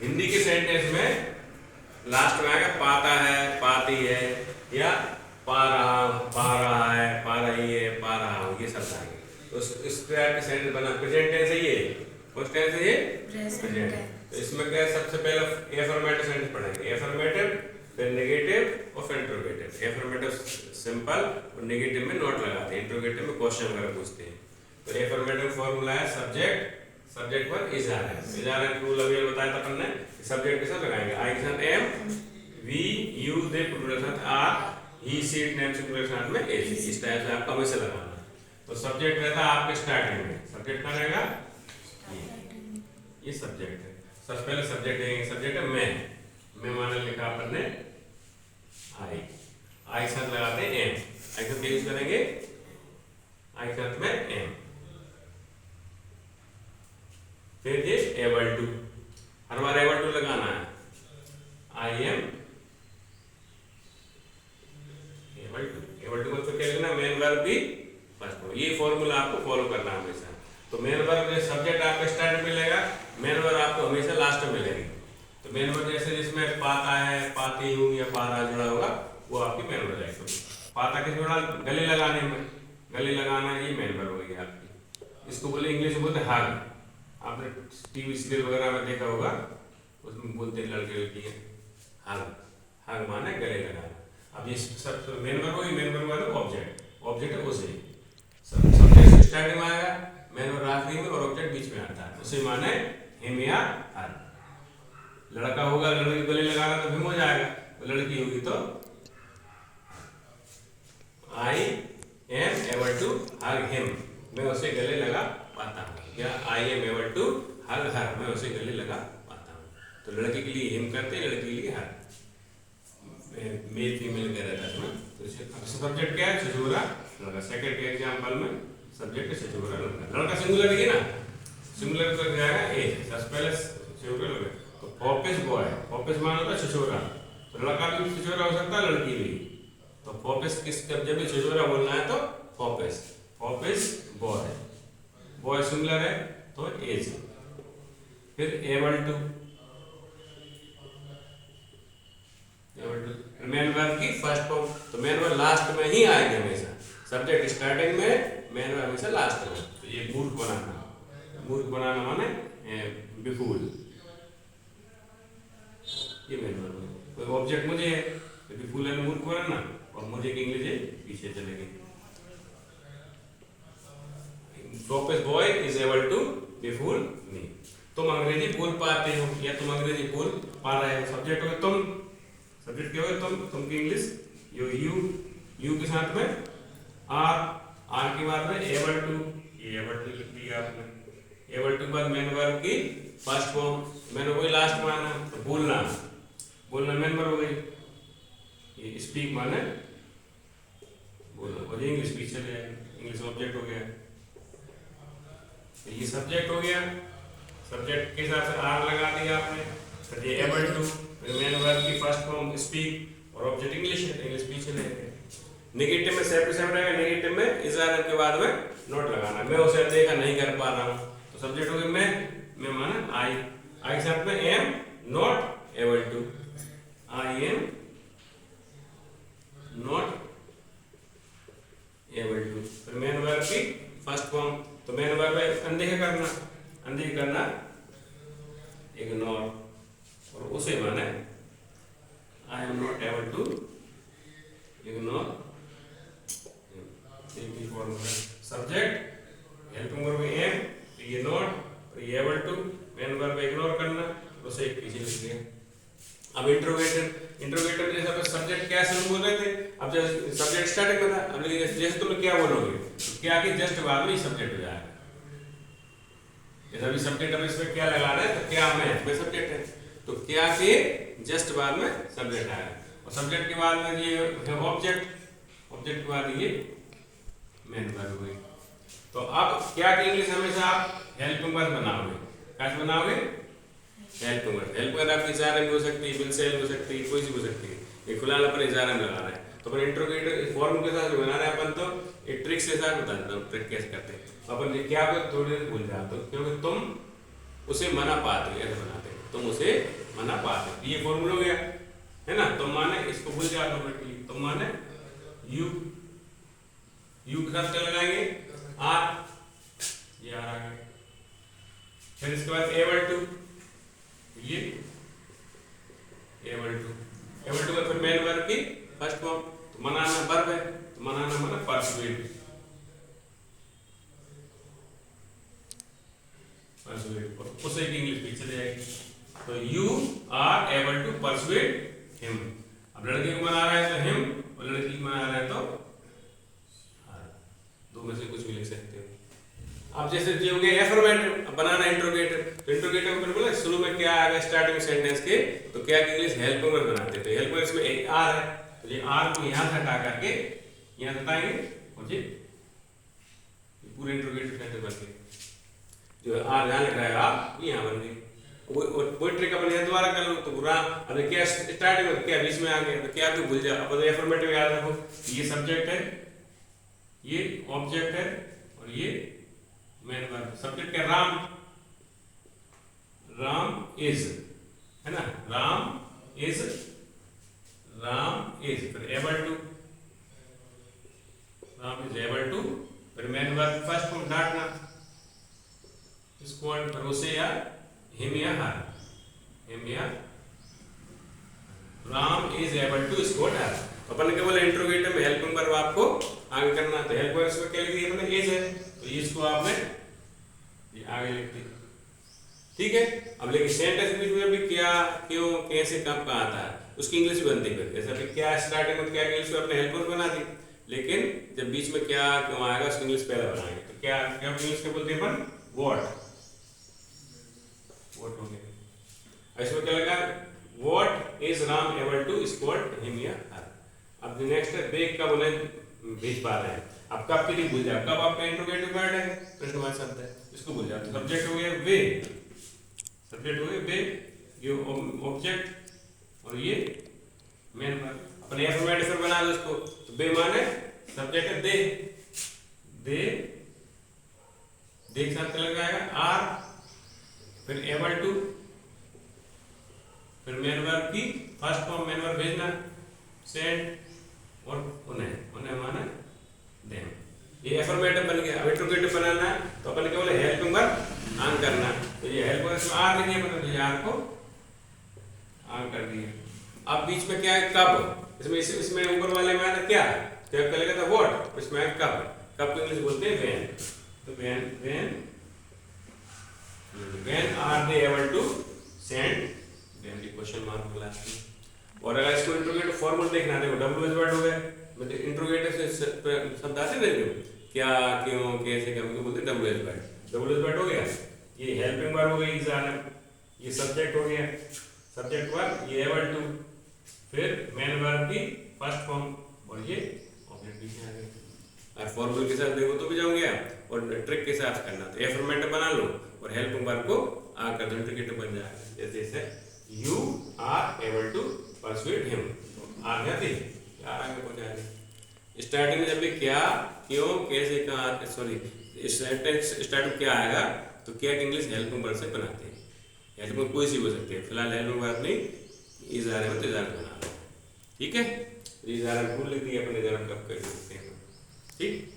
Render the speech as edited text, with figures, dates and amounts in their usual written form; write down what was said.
हिंदी के सेंटेंस में लास्ट में आएगा पाता है, पाती है, या पा रहा है, पा रही है, पा रहा हूँ, ये सब आएंगे। तो इस टाइप के सेंटेंस बना। प्रेजेंट टेंस है ये, उस टेंस है ये प्रेजेंट। तो इसमें क्या है, सबसे पहले एफर्मेटिव सेंटेंस पढ़ेंगे। एफर्मेटिव, फिर नेगेटिव और फिर इंट्रोगेटिव। एफर्मेटिव सिंपल और नेगेटिव में नोट लगाते हैं, इंट्रोगेटिव में क्वेश्चन वगैरह पूछते हैं। तो एफर्मेटिव फॉर्मूला है सब्जेक्ट, सब्जेक्ट पर इज आर है। इज आर है रूल अभी बताया था अपन ने, सब्जेक्ट के साथ लगाएंगे। आई के साथ am, we, you, they plural के साथ are, he, she, it, name singular के साथ में एज। इस टाइप से आपको हमेशा लगाना। तो सब्जेक्ट रहता है आपके स्टार्टिंग में, सब्जेक्ट कहाँ रहेगा, ये सब्जेक्ट है। सबसे पहले सब्जेक्ट है, सब्जेक्ट है मैं माने लिखा अपन ने आई, आई के साथ लगाते हैं एम। आई के साथ यूज करेंगे, आई के साथ में एम। फिर ये एबल टू, हर बार एबल टू लगाना है। I am able to, able to मतलब क्या लिखना, मेन वर्ब भी फर्स्ट में। ये फॉर्मूला आपको फॉलो करना है हमेशा। तो मेन वर्ब में सब्जेक्ट आपका स्टार्ट में मिलेगा, मेन वर्ब आपको हमेशा लास्ट में मिलेगी। तो मेन वर्ब जैसे जिसमें पाता है, पाती हूँ या पारा जुड़ा होगा, वो आपकी मेन वर्ब जाएगी। तो पाता किस जुड़ा, गले लगाने में, गले लगाना ये मेन वर्ब होगी आपकी। इसको बोले इंग्लिश में बोलते हैं हग। आपने टीवी सीरियल वगैरह में देखा होगा, उसमें बोलते हैं लड़के लड़की हग, हग माने गले लगाना। अब ये सब मेन वर्ब होगी, मेन वर्ब वाला ऑब्जेक्ट, ऑब्जेक्ट है उसे सब्जेक्ट स्टार्टिंग में आएगा, मेन वर्ब आखिरी में और ऑब्जेक्ट बीच में आता है। उसे माने हिम या हर। लड़का होगा, लड़की गले लगाना तो हिम हो जाएगा, लड़की होगी तो I am able to hug him, मैं उसे गले लगा पाता हूँ। या I am able to hug her, मैं उसे गले लगा पाता हूँ। तो लड़के के लिए हिम करते हैं, लड़की के लिए हर, मेल फीमेल कह रहता है। तो सब्जेक्ट क्या है, छिछोरा लड़का। सेकंड के एग्जांपल में सब्जेक्ट छिछोरा लड़का। लड़का सिंगुलर है ना, सिंगुलर तो जाएगा ए, सबसे पहले छिछोरा लड़का। तो पॉपिस बॉय, पॉपिस माना होता है छिछोरा, तो लड़का भी छिछोरा हो सकता है, लड़की भी। तो पॉपिस किस, जब भी छिछोरा बोलना है तो पॉपिस, पॉपिस बॉय, बॉय सिंगुलर है तो एज। फिर एबल टू, मेन वर्ब की फर्स्ट फॉर्म। तो मेन वर्ब लास्ट में ही आएगी हमेशा, सब्जेक्ट स्टार्टिंग में, मेन वर्ब हमेशा लास्ट में। तो ये मूर्ख बनाना, मूर्ख बनाना माने बेफूल, ये मेन वर्ब है। कोई ऑब्जेक्ट मुझे है, तो बेफूल है मूर्ख बनाना, और मुझे की इंग्लिश है पीछे चलेगी। पॉपिस बॉय इज एबल टू बेफूल मी। तुम अंग्रेजी बोल पाते हो या तुम अंग्रेजी बोल पा रहे हो। सब्जेक्ट हो तुम, सब्जेक्ट क्या होगा तुम की इंग्लिश, यू के साथ में आर, आर के बाद में एबल टू, ये एबल टू लिख दिया आपने। एबल टू के बाद मेन वर्ब की first form, main verb last में आना, तो बोलना, बोलना मेन वर्ब हो गई। ये स्पीक माने बोलना, और ये इंग्लिश पीछे ले आएगी, इंग्लिश ऑब्जेक्ट हो गया। तो ये सब्जेक्ट हो गया, सब्जेक्ट के हिसाब से आर लगा दिया आपने। फिर ये एबल टू, मेन वर्ब की फर्स्ट फॉर्म स्पीक, और ऑब्जेक्ट इंग्लिश है, इंग्लिश पीछे ले गए। नेगेटिव में सेपरेट सेपरेट रहेगा, नेगेटिव में इज आर के बाद में नोट लगाना। मैं उसे देखा नहीं कर पा रहा हूँ, तो सब्जेक्ट हो गया मैं माना आई, आई के साथ में am not able to, I am not able to. फिर मेन वर्ब की फर्स्ट फॉर्म, तो मेन वर्ब है अनदेखा करना, अनदेखा करना इग्नोर, और उसे माने I am not able to ignore. Subject helping verb am, ये नॉट, और ये able to, main verb ignore करना, उसे पीछे लिख दिया। अब इंट्रोगेटिव, इंट्रोगेटिव जैसे सब्जेक्ट क्या से बोल रहे थे, अब जैसे सब्जेक्ट स्टार्टिंग में था, अब जैसे तुम क्या बोलोगे, तो क्या कि जस्ट बाद में सब्जेक्ट हो जाएगा। जैसे अभी सब्जेक्ट, अब इसमें क्या लगा रहे हैं, तो क्या में सब्जेक्ट है, तो क्या के जस्ट बाद में सब्जेक्ट आएगा, और सब्जेक्ट के बाद में ये ऑब्जेक्ट, ऑब्जेक्ट के बाद ये मेन वर्ब हुई। तो अब क्या की इंग्लिश हमेशा आप हेल्पिंग वर्ब बनाओगे, कैसे बनाओगे, हेल्पिंग वर्ब। हेल्प वर्ब आपकी इजारा में हो सकती है, बिल से हो सकती है, कोई सी हो सकती है। ये फिलहाल अपन इजारा में लगा रहे हैं, तो अपन इंट्रोगेटिव फॉर्म के साथ बना रहे हैं अपन, तो एक ट्रिक से साथ बता देता हूँ, ट्रिक कैसे करते हैं। अपन क्या को थोड़ी देर भूल जाते हो, क्योंकि तुम उसे मना पाते हो, ऐसे बनाते हैं। तुम उसे मना पाते। ये फॉर्मूला हो गया है ना। तुम माने इसको भूल जाओ ऑटोमेटिकली, तुम माने यू, यू के साथ क्या लगाएंगे आर, ये आर आ गया। फिर इसके बाद एबल टू, ये एबल टू, एबल टू का फिर मेन वर्ब की फर्स्ट फॉर्म, तो मनाना वर्ब है, तो मनाना माना परसुएड, परसुएड, और उसे की इंग्लिश पीछे चले जाएगी। तो you are able to persuade him. अब लड़के को मना रहा है तो हिम, और लड़की को मना रहा है तो दो में से कुछ भी लिख सकते हो। अब जैसे जो हो गया एफर्मेटिव, अब बनाना इंट्रोगेटिव, तो इंट्रोगेटिव मैंने बोला शुरू में क्या आएगा स्टार्टिंग सेंटेंस के, तो क्या की इंग्लिश हेल्पिंग वर्ब बनाते थे। हेल्पिंग वर्ब में एक आर है, तो ये आर को यहां से हटा करके यहां हटाएंगे और ये पूरे इंट्रोगेटिव सेंटेंस बन गए। जो आर यहां लिख रहा है आप यहां बन गई। वो ट्रिक अपन ये दोबारा कर लो, तो पूरा अब क्या स्टार्टिंग में क्या बीच में आ गया, तो क्या तो भूल जाओ। अब एफर्मेटिव याद रखो, ये सब्जेक्ट है, ये ऑब्जेक्ट है, और ये मेन वर्ब। सब्जेक्ट क्या राम, राम इज, है ना, राम इज, राम इज, फिर able to, Ram is able to, फिर मेन वर्ब फर्स्ट फॉर्म डांटना, इसको फिर उसे या हिम या हर, हिम या Ram is able to scold her. अपन ने क्या बोला इंट्रोगेटिव में हेल्पिंग वर्ब आपको आगे करना, तो हेल्प वर्ब इसमें क्या लिख दिया अपने इज है, तो इसको आपने ये आगे लिख दी, ठीक है। अब लेकिन सेंटेंस बीच में भी क्या, क्यों, कैसे, कब का आता है उसकी इंग्लिश बनती है। जैसे अभी क्या स्टार्टिंग में क्या इंग्लिश में अपने हेल्प वर्ब बना दी, लेकिन जब बीच में क्या क्यों आएगा उसकी इंग्लिश पहले बनाएंगे। तो क्या क्या इंग्लिश क्या बोलते हैं अपन, व्हाट, व्हाट हो गया। इसमें क्या लगा, what is Ram able to score him या हर। अब नेक्स्ट है बेग का बोले भेज पा रहे हैं। अब कब के लिए भूल जाओ, कब आपका इंट्रोगेटिव वर्ड है, प्रश्नवाचक शब्द है, इसको भूल जाओ। सब्जेक्ट हो गया वे, सब्जेक्ट हो गया वे, ये ऑब्जेक्ट और ये मेन वर्ब। अपने एफर्मेटिव वर्ब बना दो इसको, तो बे माने सब्जेक्ट है दे, दे, दे के साथ क्या लगाएगा आर, फिर एबल टू, फिर मेन वर्ब की फर्स्ट फॉर्म मेन वर्ब भेजना सेंड, और उन्हें, उन्हें माने देम। ये एफर्मेटिव बन गया। अब इंट्रोगेटिव बनाना है तो अपन क्या बोले हेल्पिंग वर्ब ऑन करना, तो ये हेल्प वर्ब में आर नहीं है, मतलब ये आर को ऑन कर दिया। अब बीच में क्या है कब, इसमें ऊपर वाले में आना क्या है, तो क्या लगेगा था व्हाट, इसमें है कब, कब को इंग्लिश बोलते हैं व्हेन, तो when are they able to send them, ये क्वेश्चन मार्क वाला है। और अगर इसको इंट्रोगेटिव फॉर्मूला देखना, देखो डब्ल्यू एस वर्ड हो गया, मतलब इंट्रोगेटिव से शब्द आते हैं ना, क्या, क्यों, कैसे, कब, बोलते हैं W S word, W S word हो गया। ये हेल्पिंग वर्ब हो गई इज आर, ये सब्जेक्ट हो गया, सब्जेक्ट वर्ब, ये एबल टू, फिर मेन वर्ब की फर्स्ट फॉर्म, और ये ऑब्जेक्ट पीछे आ गया। और फॉर्मूले के साथ देखो तो भी जाऊंगे, और ट्रिक के साथ करना, तो एफर्मेटिव बना लो और हेल्पिंग वर्ब को आकर दो, इंट्रोगेटिव बन जाएगा। जैसे you are able to persuade him, आ गया थी यार, आगे पहुंचा रहे। स्टार्टिंग में जब भी क्या, क्यों, कैसे, कहाँ, सॉरी सेंटेंस स्टार्ट में क्या आएगा, तो क्या की इंग्लिश हेल्पिंग वर्ब से बनाते हैं। हेल्पिंग कोई सी हो सकती है, फिलहाल हेल्पिंग वर्ब नहीं, इज आर है तो इज आर बना लो, ठीक है। इज आर भूल लिख दिया अपने, जरा कब कर सकते हैं, ठीक।